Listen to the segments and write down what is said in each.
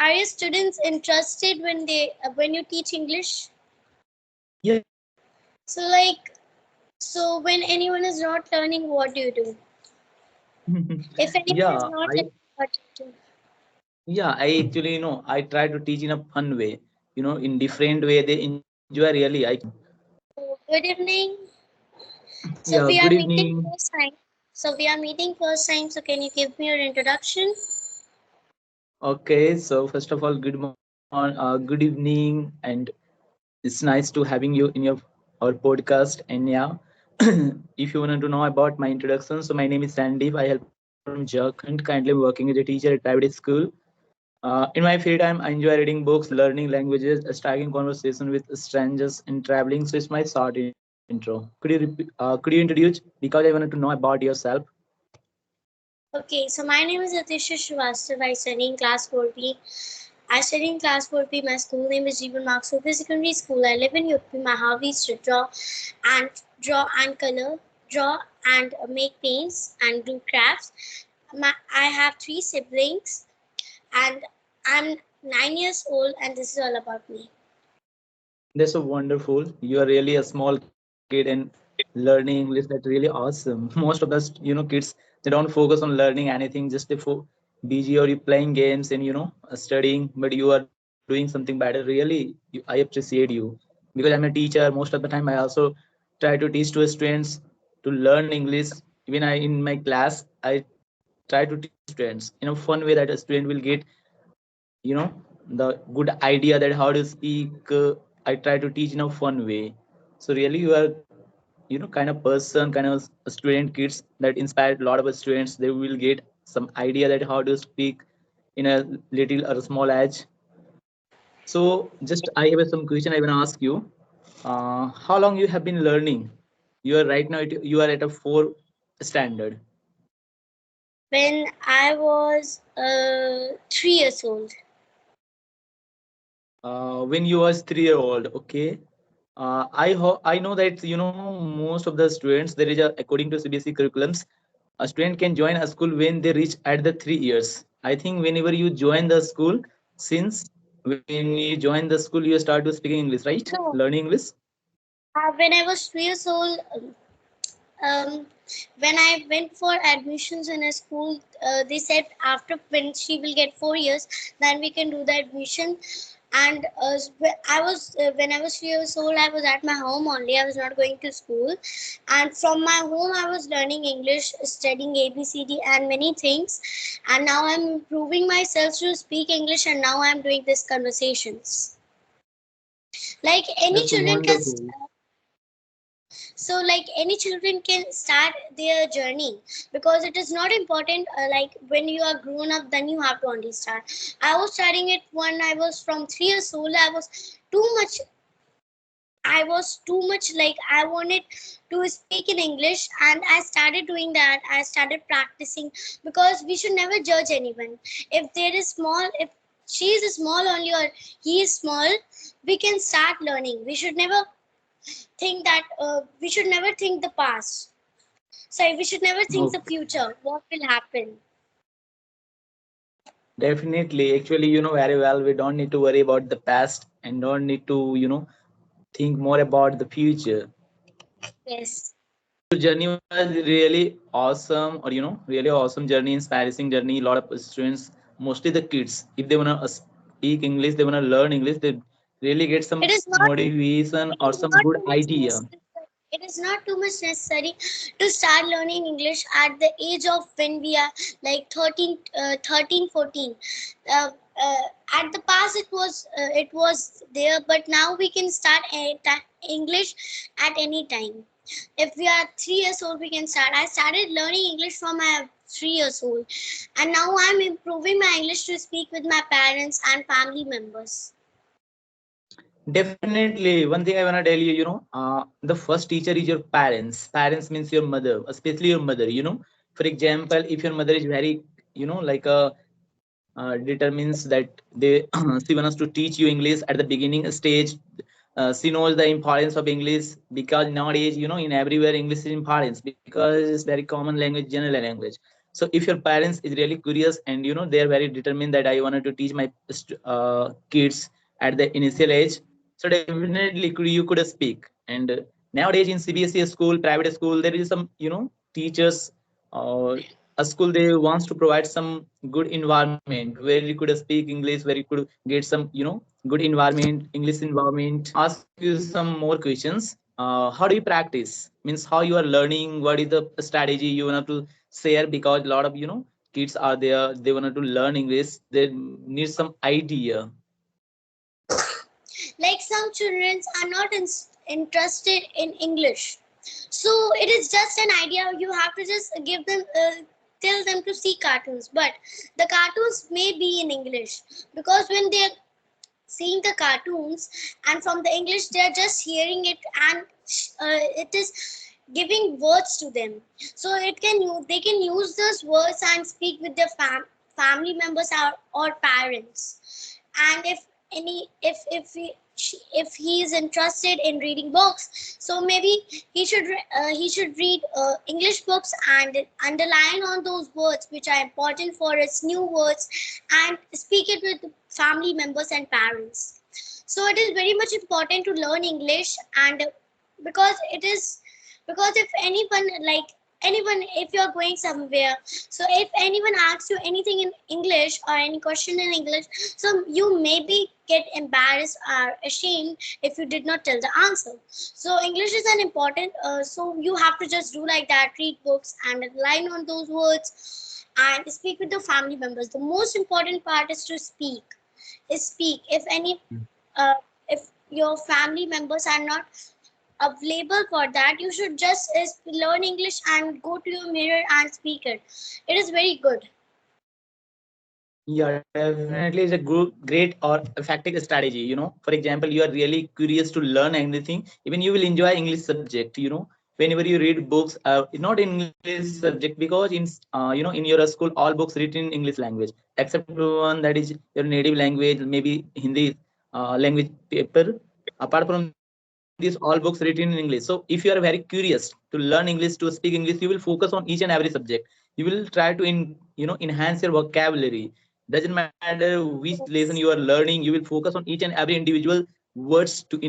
are your students interested when you teach English? Yeah. So like, so when anyone is not learning, what do you do? If anyone is Yeah, not I learning, what do you do? yeah, I actually, I try to teach in a fun way, in different way they enjoy really. So, good evening. So Yeah, we good are meeting evening. first time. So can you give me your introduction? Okay, so first of all, good evening, and it's nice to having you in your our podcast. And yeah, if you want to know about my introduction, so my name is Sandeep. I help from Jharkhand. Currently, I'm working as a teacher at private school. In my free time, I enjoy reading books, learning languages, striking conversation with strangers, and traveling. So it's my short intro. Could you introduce, because I wanted to know about yourself? Okay, so my name is Atisha Srivastava. I study in class 4B. I study in class 4B. My school name is Jeevan Mark Super Secondary School. I live in UP. My hobby is to and draw and color, draw and make paints and do crafts. I have three siblings and I'm 9 years old and this is all about me. That's so wonderful. You are really a small kid and learning English. That's really awesome. Most of the kids, they don't focus on learning anything. Just they busy or you playing games and studying. But you are doing something better. Really, I appreciate you, because I'm a teacher. Most of the time, I also try to teach to students to learn English. Even I in my class, I try to teach students in a fun way that a student will get you know the good idea that how to speak. I try to teach in a fun way. So really you are kind of person, kind of a student kids that inspired a lot of students. They will get some idea that how to speak in a little or small age. So just I have some question I want to ask you. How long you have been learning? You are right now you are at a 4 standard. When I was 3 years old. When you was 3 year old, okay. I know that most of the students, there is a, according to CBSE curriculums, a student can join a school when they reach at the 3 years. I think whenever you join the school, since when you join the school you start to speaking English, right? No, Learning English. when I was 3 years old, um, when I went for admissions in a school, they said after when she will get 4 years, then we can do the admission. And I was when I was 3 years old, I was at my home only. I was not going to school, and from my home, I was learning English, studying ABCD and many things. And now I'm improving myself to speak English, and now I'm doing these conversations. Like any That's children can wonderful. so like any children can start their journey because it is not important like when you are grown up then you have to understand. I was starting it when I was from 3 years old. Too much I was too much like I wanted to speak in English, and I started doing that. I started practicing because we should never judge anyone. If there is small, if she is small only or he is small, we can start learning. We should never think the past. Sorry, we should never think the Okay. future. What will happen? Definitely, actually, very well, we don't need to worry about the past and don't need to think more about the future. Yes. Your journey was really awesome, or really awesome journey, inspiring journey. A lot of students, mostly the kids, if they want to speak English, they want to learn English, they really get some It is not. motivation It or is some not good too much idea. necessary. It is not too much necessary to start learning English at the age of when we are like 13, 14. Uh, at the past, it was there, but now we can start English at any time. If we are 3 years old, we can start. I started learning English from my 3 years old, and now I'm improving my English to speak with my parents and family members. Definitely, one thing I want to tell you, the first teacher is your parents. Parents means your mother, especially your mother. For example, if your mother is very, like a determines that they she wants to teach you English at the beginning stage. She knows the importance of English, because nowadays, in everywhere English is important because it's very common language, general language. So if your parents is really curious and they are very determined that I wanted to teach my kids at the initial age, so definitely you could speak. And nowadays in CBSE school, private school, there is some teachers, uh, a school they wants to provide some good environment where you could speak English, where you could get some good environment, English environment. Ask you some more questions. How do you practice? Means how you are learning. What is the strategy you want to share? Because a lot of kids are there. They want to learn English. They need some idea. Like some children are not interested in English, so it is just an idea. You have to just give them tell them to see cartoons, but the cartoons may be in English, because when they're seeing the cartoons and from the English they're just hearing it, and it is giving words to them, so they can use those words and speak with their family members or parents. And if he is interested in reading books, so maybe he should read English books and underline on those words which are important for his new words, and speak it with family members and parents. So it is very much important to learn English. And because it is because if anyone, if you're going somewhere, so if anyone asks you anything in English or any question in English, so you maybe get embarrassed or ashamed if you did not tell the answer. So English is an important, so you have to just do like that, read books and line on those words and speak with the family members. The most important part is to speak. If any uh, if your family members are not available for that, you should just learn English and go to your mirror and speak it. It is very good. Yeah, definitely it's a good, great or effective strategy. For example, you are really curious to learn anything, even you will enjoy English subject. Whenever you read books, not in English subject, because in your school all books written in English language, except one that is your native language, maybe Hindi language paper. Apart from this, all books written in English. So if you are very curious to learn English, to speak English, you will focus on each and every subject. You will try to enhance your vocabulary. Doesn't matter which lesson you are Yes. learning, you will focus on each and every individual words to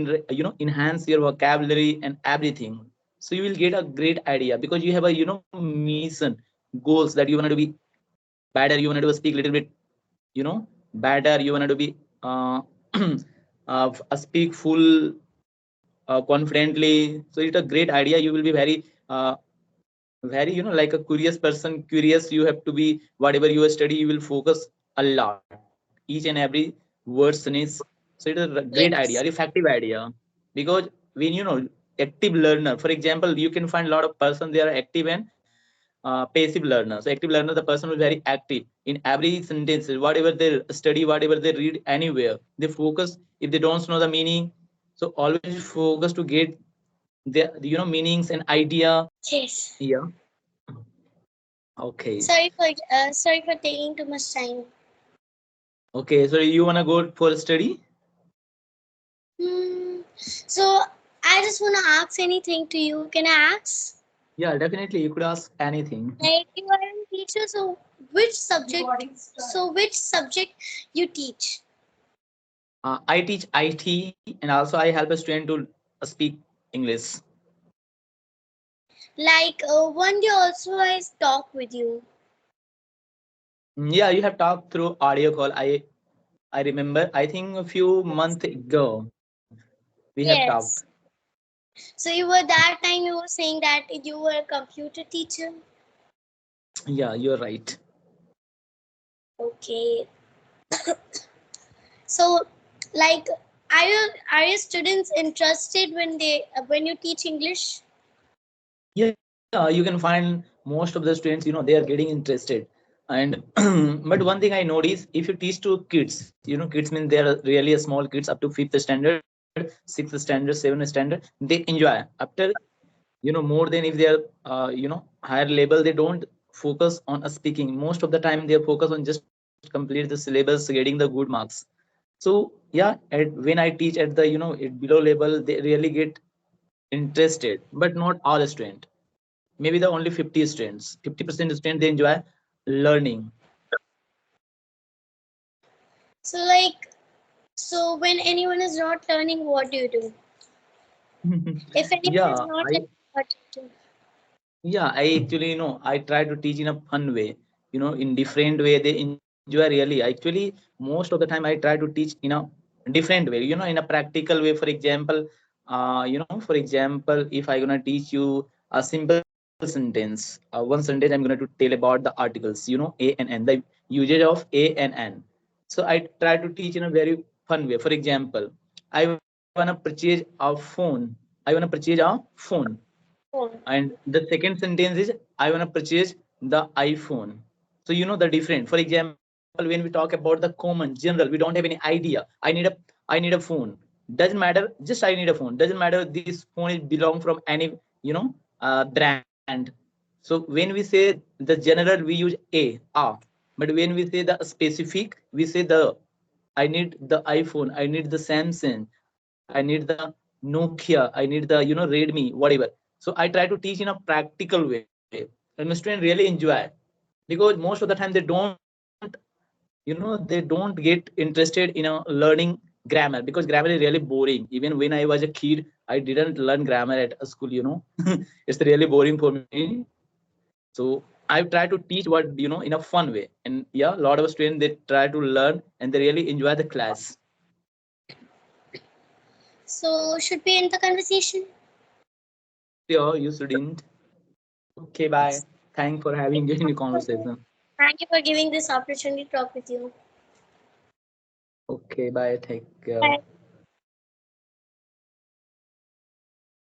enhance your vocabulary and everything. So you will get a great idea because you have a mission, goals that you wanted to be better, you wanted to speak a little bit better, you wanted to be uh, speak full confidently. So it's a great idea. You will be very like a curious person. Curious, you have to be. Whatever you study, you will focus a lot, each and every words is. So it is a great idea, Yes. effective idea. Because when active learner, for example, you can find a lot of person, they are active and passive learner. So active learner, the person who is very active in every sentence, whatever they study, whatever they read anywhere, they focus. If they don't know the meaning, so always focus to get the meanings and idea. Yes. Yeah. Okay. Sorry for taking too much time. Okay. So you wanna go for study? So I just want to ask anything to you. Can I ask? Yeah, definitely. You could ask anything. Like you are a teacher, so which subject you teach? I teach IT and also I help a student to speak English. Like one day also I talk with you. Yeah, you have talked through audio call. I remember. I think a few months ago we have talked. Yes. So you were that time you were saying that you were a computer teacher. Yeah, you're right. Okay. So, like, are your students interested when you teach English? Yeah, you can find most of the students, they are getting interested. And but one thing I notice, if you teach to kids, kids mean they are really a small kids up to fifth standard, sixth standard, seventh standard, they enjoy. After more than if they are higher level, they don't focus on speaking. Most of the time they focus on just complete the syllabus, getting the good marks. So yeah, when I teach at the at below level, they really get interested, but not all students. Maybe the only 50 students, 50% students they enjoy. learning. So like, so when anyone is not learning, what do you do? If anyone is Yeah, not learning, what do you do? yeah, I actually, I try to teach in a fun way, in different way they enjoy really. Actually, most of the time I try to teach in a different way, in a practical way. For example, for example, if I gonna teach you a simple sentence, one sentence I'm gonna to tell about the articles, a and n, the usage of a and n. So I try to teach in a very fun way. For example, I wanna purchase a phone. I wanna purchase a phone. Phone. And the second sentence is, I want to purchase the iPhone. So the different. For example, when we talk about the common general, we don't have any idea. I need a phone. Doesn't matter. Just I need a phone. Doesn't matter. This phone is belong from any brand. So when we say the general, we use a. But when we say the specific, we say the, I need the iPhone, I need the Samsung, I need the Nokia, I need the Redmi, whatever. So I try to teach in a practical way, and my students really enjoy, because most of the time they don't get interested in a learning grammar, because grammar is really boring. Even when I was a kid, I didn't learn grammar at a school. It's really boring for me. So I try to teach what in a fun way, and yeah, a lot of students they try to learn and they really enjoy the class. So should we end the conversation? Yeah, you shouldn't. Okay, bye. Thanks for having me in the conversation. Thank you for giving this opportunity to talk with you. Okay, bye. Take care. Bye.